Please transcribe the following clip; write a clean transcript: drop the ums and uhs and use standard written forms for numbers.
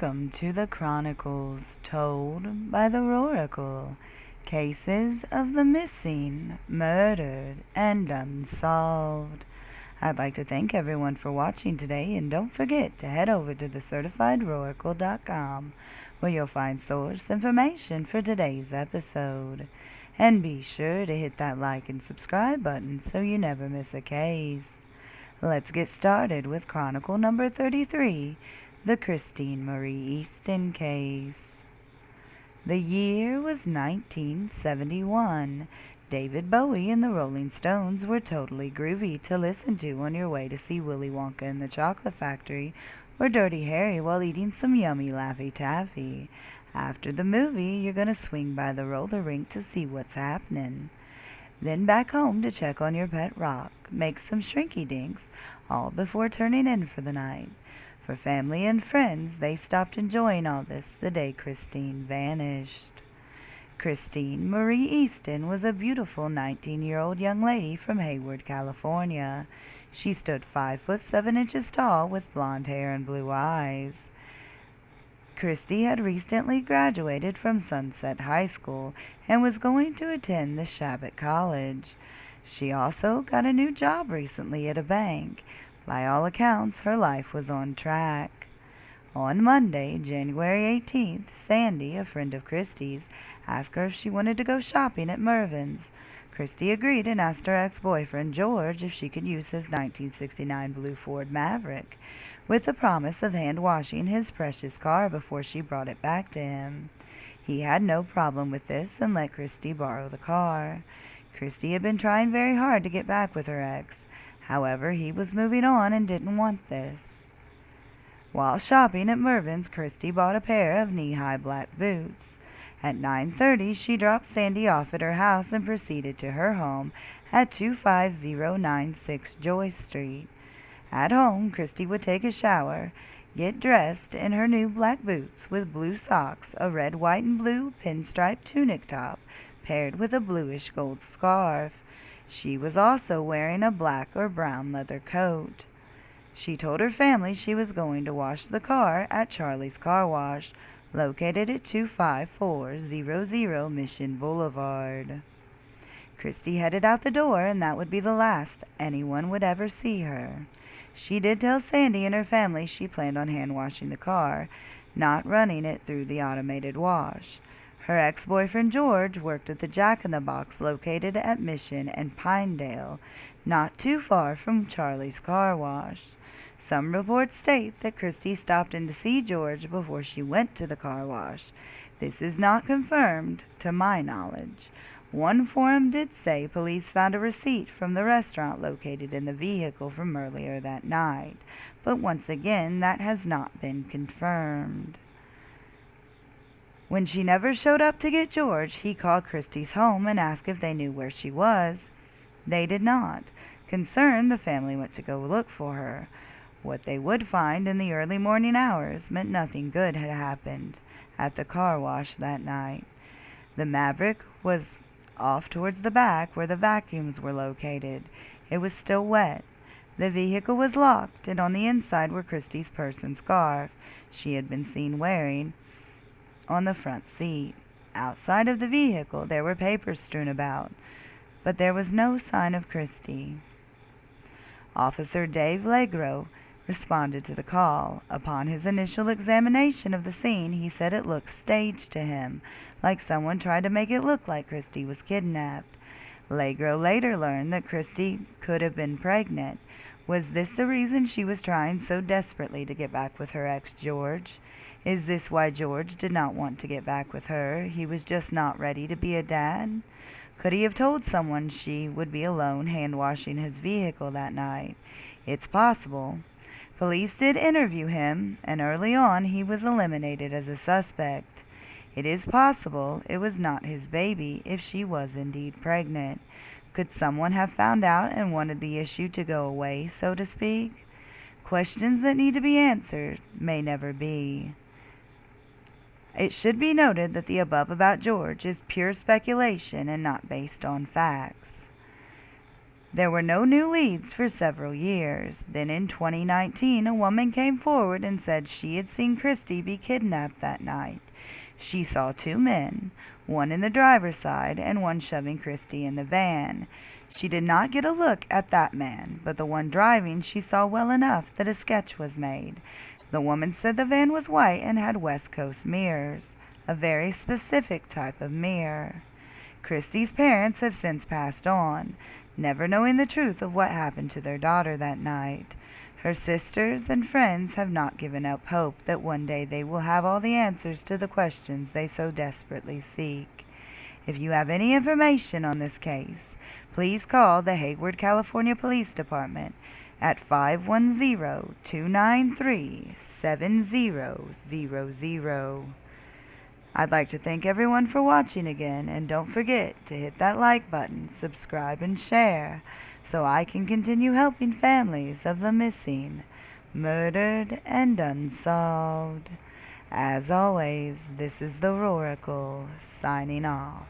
Welcome to the Chronicles told by the Chronikle. Cases of the missing, murdered, and unsolved. I'd like to thank everyone for watching today, and don't forget to head over to thecertifiedroracle.com where you'll find source information for today's episode. And be sure to hit that like and subscribe button so you never miss a case. Let's get started with Chronicle number 33, the Christine Marie Eastin case. The year was 1971. David Bowie and the Rolling Stones were totally groovy to listen to on your way to see Willy Wonka and the Chocolate Factory or Dirty Harry while eating some yummy Laffy Taffy. After the movie, you're going to swing by the roller rink to see what's happening. Then back home to check on your pet rock, make some shrinky dinks, all before turning in for the night. For family and friends, they stopped enjoying all this the day Christine vanished. Christine Marie Eastin was a beautiful 19-year-old young lady from Hayward, California. She stood 5 foot 7 inches tall with blonde hair and blue eyes. Christy had recently graduated from Sunset High School and was going to attend the Shabbat College. She also got a new job recently at a bank. By all accounts, her life was on track. On Monday, January 18th, Sandy, a friend of Christy's, asked her if she wanted to go shopping at Mervyn's. Christy agreed and asked her ex-boyfriend, George, if she could use his 1969 blue Ford Maverick, with the promise of hand-washing his precious car before she brought it back to him. He had no problem with this and let Christy borrow the car. Christy had been trying very hard to get back with her ex. However, he was moving on and didn't want this. While shopping at Mervyn's, Christy bought a pair of knee-high black boots. At 9:30, she dropped Sandy off at her house and proceeded to her home at 25096 Joyce Street. At home, Christy would take a shower, get dressed in her new black boots with blue socks, a red, white, and blue pinstripe tunic top, paired with a bluish gold scarf. She was also wearing a black or brown leather coat. She told her family she was going to wash the car at Charlie's Car Wash, located at 25400 Mission Boulevard. Christy headed out the door, and that would be the last anyone would ever see her. She did tell Sandy and her family she planned on hand-washing the car, not running it through the automated wash. Her ex-boyfriend George worked at the Jack-in-the-Box located at Mission and Pinedale, not too far from Charlie's Car Wash. Some reports state that Christy stopped in to see George before she went to the car wash. This is not confirmed, to my knowledge. One forum did say police found a receipt from the restaurant located in the vehicle from earlier that night, but once again that has not been confirmed. When she never showed up to get George, he called Christy's home and asked if they knew where she was. They did not. Concerned, the family went to go look for her. What they would find in the early morning hours meant nothing good had happened at the car wash that night. The Maverick was off towards the back where the vacuums were located. It was still wet. The vehicle was locked, and on the inside were Christy's purse and scarf she had been seen wearing on the front seat. Outside of the vehicle there were papers strewn about, but there was no sign of Christy. Officer Dave Legro responded to the call. Upon his initial examination of the scene, he said it looked staged to him, like someone tried to make it look like Christy was kidnapped. Legro later learned that Christy could have been pregnant. Was this the reason she was trying so desperately to get back with her ex, George? Is this why George did not want to get back with her? He was just not ready to be a dad? Could he have told someone she would be alone hand-washing his vehicle that night? It's possible. Police did interview him, and early on he was eliminated as a suspect. It is possible it was not his baby if she was indeed pregnant. Could someone have found out and wanted the issue to go away, so to speak? Questions that need to be answered may never be. It should be noted that the above about George is pure speculation and not based on facts. There were no new leads for several years. Then in 2019, a woman came forward and said she had seen Christy be kidnapped that night. She saw two men, one in the driver's side and one shoving Christy in the van. She did not get a look at that man, but the one driving she saw well enough that a sketch was made. The woman said the van was white and had West Coast mirrors, a very specific type of mirror. Christy's parents have since passed on, never knowing the truth of what happened to their daughter that night. Her sisters and friends have not given up hope that one day they will have all the answers to the questions they so desperately seek. If you have any information on this case, please call the Hayward, California Police Department at 510-293-7000. I'd like to thank everyone for watching again, and don't forget to hit that like button, subscribe, and share so I can continue helping families of the missing, murdered, and unsolved. As always, this is the Chronikle, signing off.